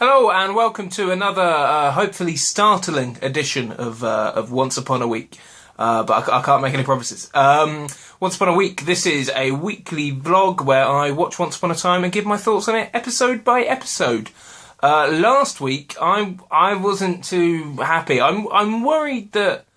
Hello and welcome to another, hopefully startling edition of Once Upon a Week. But I can't make any promises. Once Upon a Week, this is a weekly vlog where I watch Once Upon a Time and give my thoughts on it episode by episode. Last week, I wasn't too happy. I'm worried that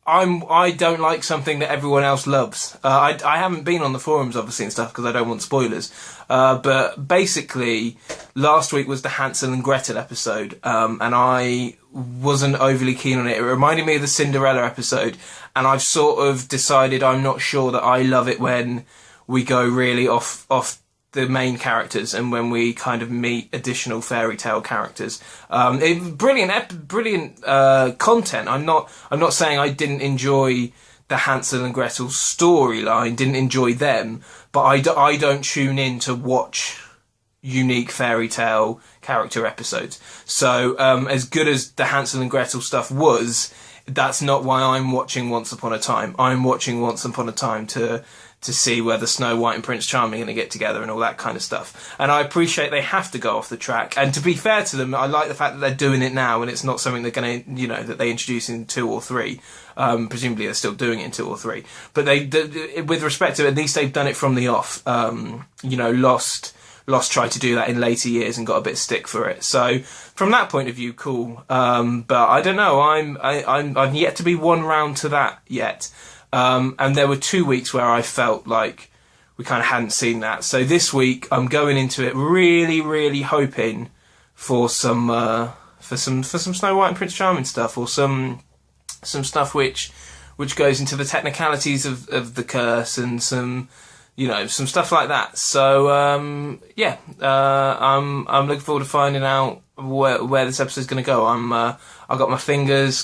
I don't like something that everyone else loves. I haven't been on the forums, obviously, and stuff, because I don't want spoilers. But basically, last week was the Hansel and Gretel episode, and I wasn't overly keen on it. It reminded me of the Cinderella episode, and I've sort of decided I'm not sure that I love it when we go really off the main characters and when we kind of meet additional fairy tale characters. Brilliant content. I'm not saying I didn't enjoy the Hansel and Gretel storyline, didn't enjoy them, but I don't tune in to watch unique fairy tale character episodes. So as good as the Hansel and Gretel stuff was, that's not why I'm watching Once Upon a Time. I'm watching Once Upon a Time to see whether Snow White and Prince Charming are going to get together and all that kind of stuff. And I appreciate they have to go off the track. And to be fair to them, I like the fact that they're doing it now and it's not something they're going to, that they introduce in 2 or 3. Presumably they're still doing it in 2 or 3. But with respect to it, at least they've done it from the off. Lost tried to do that in later years and got a bit of stick for it. So from that point of view, cool. But I don't know. I've yet to be one round to that yet. And there were 2 weeks where I felt like we kind of hadn't seen that. So this week I'm going into it really, really hoping for some Snow White and Prince Charming stuff, or some stuff which goes into the technicalities of the curse and some stuff like that. So I'm looking forward to finding out where this episode's going to go. I've got my fingers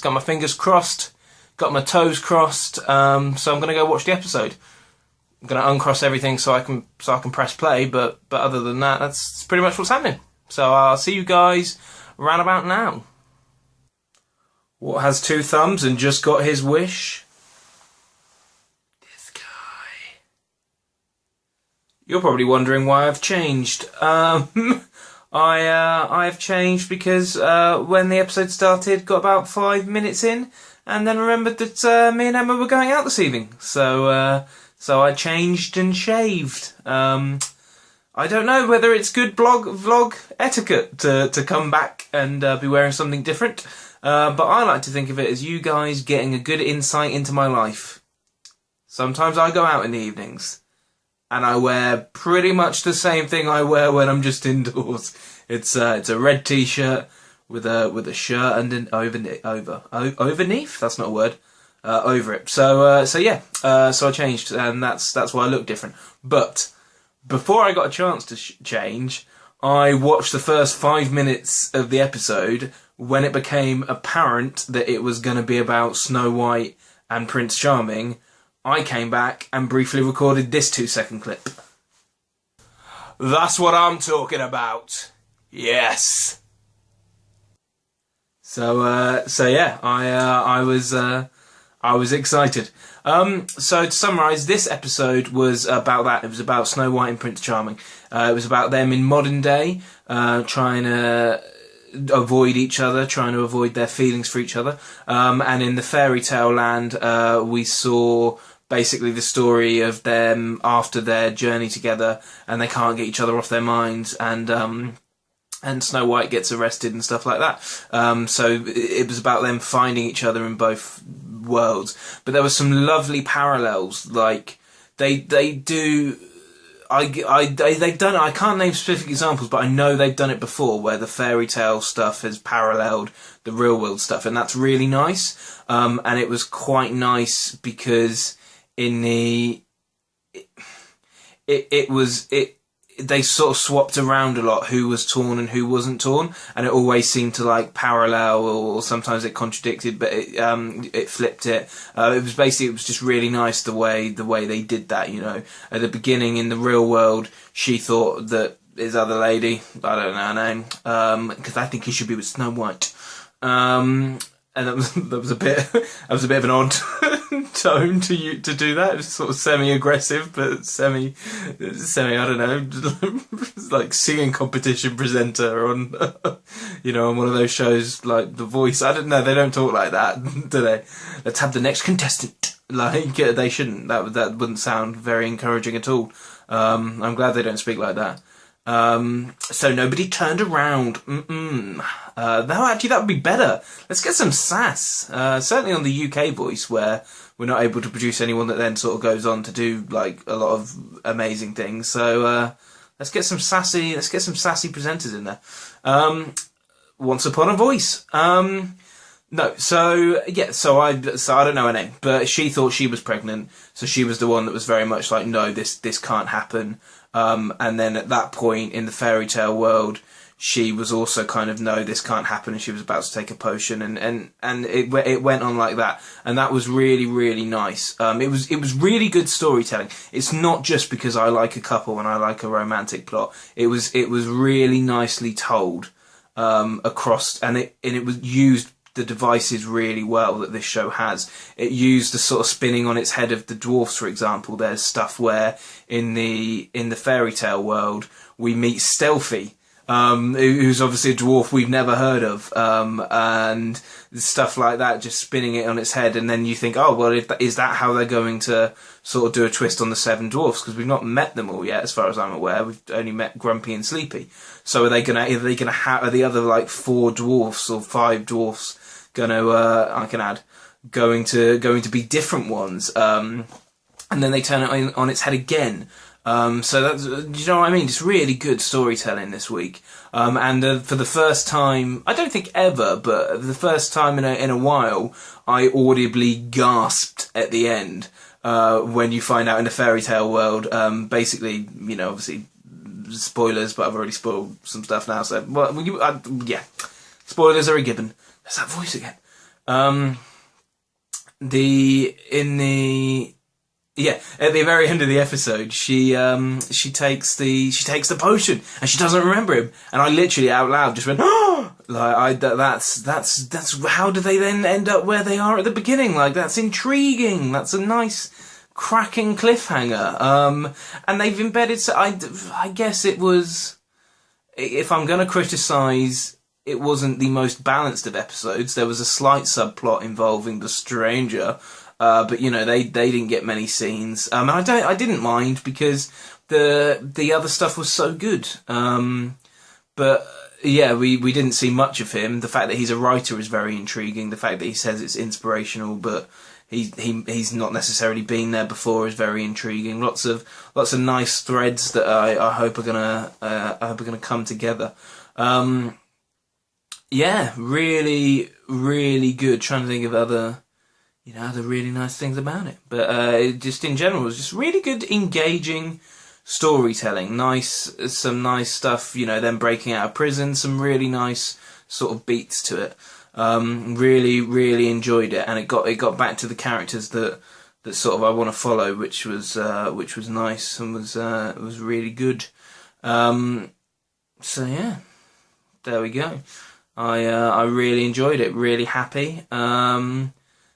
crossed. Got my toes crossed, so I'm going to go watch the episode. I'm going to uncross everything so I can press play, but other than that, that's pretty much what's happening. So I'll see you guys round about now. What has 2 thumbs and just got his wish? This guy. You're probably wondering why I've changed. I have changed because when the episode started, got about 5 minutes in, and then remembered that me and Emma were going out this evening. So I changed and shaved. I don't know whether it's good vlog etiquette to come back and be wearing something different. But I like to think of it as you guys getting a good insight into my life. Sometimes I go out in the evenings, and I wear pretty much the same thing I wear when I'm just indoors. It's a red t-shirt with a shirt and overneath. That's not a word. Over it. So I changed, and that's why I look different. But before I got a chance to change, I watched the first 5 minutes of the episode when it became apparent that it was going to be about Snow White and Prince Charming. I came back and briefly recorded this 2-second clip. That's what I'm talking about. Yes. So yeah, I was excited. So to summarise, this episode was about that. It was about Snow White and Prince Charming. It was about them in modern day, trying to avoid each other, trying to avoid their feelings for each other. And in the fairy tale land, we saw basically the story of them after their journey together, and they can't get each other off their minds, and Snow White gets arrested and stuff like that. So it was about them finding each other in both worlds. But there were some lovely parallels. Like they've done it. I can't name specific examples, but I know they've done it before, where the fairy tale stuff has paralleled the real world stuff, and that's really nice. And it was quite nice because they sort of swapped around a lot who was torn and who wasn't torn, and it always seemed to like parallel, or sometimes it contradicted, but it flipped it. It was just really nice the way they did that. At the beginning in the real world, she thought that his other lady, I don't know her name, because I think he should be with Snow White. And that was a bit of an odd tone to do that. It's sort of semi-aggressive, but semi. I don't know, like singing competition presenter on, on one of those shows like The Voice. I don't know. They don't talk like that, do they? Let's have the next contestant. Like they shouldn't. That wouldn't sound very encouraging at all. I'm glad they don't speak like that. So nobody turned around. No, actually, that would be better. Let's get some sass. Certainly on the UK Voice, where we're not able to produce anyone that then sort of goes on to do like a lot of amazing things. So let's get some sassy presenters in there. Once Upon a Voice. No, so I don't know her name, but she thought she was pregnant, so she was the one that was very much like, no, this can't happen. And then at that point in the fairy tale world, she was also kind of, no, this can't happen, and she was about to take a potion, and it went on like that, and that was really, really nice. It was really good storytelling. It's not just because I like a couple and I like a romantic plot. It was really nicely told across, and it was used the devices really well that this show has. It used the sort of spinning on its head of the dwarfs, for example. There's stuff where in the fairy tale world we meet Stealthy, who's obviously a dwarf we've never heard of, and stuff like that, just spinning it on its head, and then you think, oh well, is that how they're going to sort of do a twist on the seven dwarfs? Because we've not met them all yet, as far as I'm aware. We've only met Grumpy and Sleepy. So are the other like 4 dwarfs or 5 dwarfs going to be different ones, and then they turn it on its head again. So that's, you know what I mean? Just really good storytelling this week. And for the first time, I don't think ever, but for the first time in a while, I audibly gasped at the end when you find out in the fairy tale world. Basically, obviously spoilers, but I've already spoiled some stuff now. So, yeah, spoilers are a given. There's that voice again. At the very end of the episode, she takes the potion and she doesn't remember him, and I literally out loud just went, oh! That's how do they then end up where they are at the beginning? Like, that's intriguing. That's a nice cracking cliffhanger. And they've embedded. So I guess it was. If I'm going to criticise, it wasn't the most balanced of episodes. There was a slight subplot involving the stranger, but they didn't get many scenes. And I didn't mind because the other stuff was so good. But yeah, we didn't see much of him. The fact that he's a writer is very intriguing. The fact that he says it's inspirational, but he's not necessarily been there before, is very intriguing. Lots of nice threads that I hope are gonna come together. Yeah, really, really good. Trying to think of other really nice things about it. But just in general, it was just really good, engaging storytelling. Some nice stuff, them breaking out of prison, some really nice sort of beats to it. Really, really enjoyed it, and it got back to the characters that sort of I want to follow, which was nice and was really good. So yeah, there we go. I really enjoyed it. Really happy.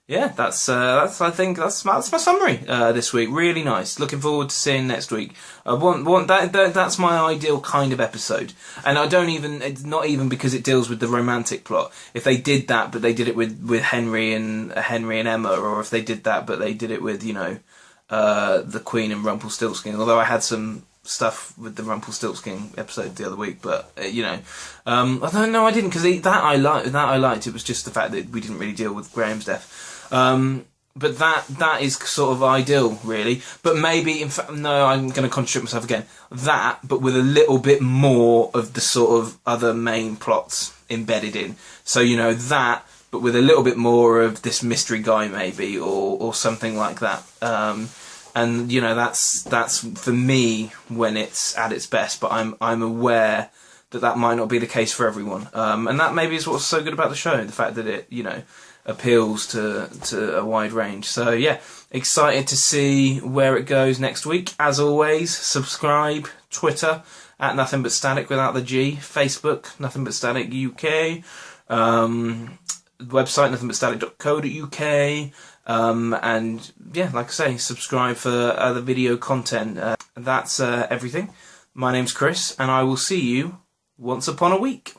Yeah, that's I think that's my summary this week. Really nice. Looking forward to seeing next week. That's my ideal kind of episode. And it's not even because it deals with the romantic plot. If they did that, but they did it with Henry and Emma, or if they did that, but they did it with the Queen and Rumpelstiltskin. Although I had some stuff with the Rumpelstiltskin episode the other week, but I don't know, I didn't, because I liked. It was just the fact that we didn't really deal with Graham's death. But that is sort of ideal, really. But maybe, in fact, no, I'm going to contradict myself again. That, but with a little bit more of the sort of other main plots embedded in. So that, but with a little bit more of this mystery guy, maybe, or something like that. And that's for me when it's at its best. But I'm aware that might not be the case for everyone. And that maybe is what's so good about the show, the fact that it appeals to a wide range. So yeah, excited to see where it goes next week. As always, subscribe. Twitter at Nothing But Static without the G. Facebook Nothing But Static UK. Website nothingbutstatic.co.uk. And yeah, like I say, subscribe for other video content. That's everything. My name's Chris, and I will see you once upon a week.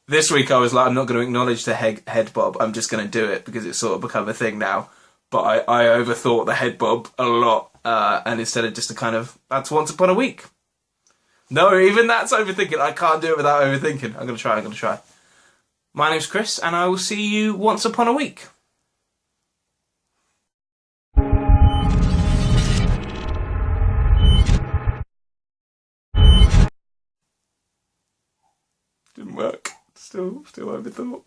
This week I was like, I'm not going to acknowledge the head bob, I'm just going to do it because it's sort of become a thing now. But I overthought the head bob a lot, and instead of just a kind of, that's once upon a week. No, even that's overthinking. I can't do it without overthinking. I'm going to try. My name's Chris, and I will see you once upon a week. Didn't work. Still overthought.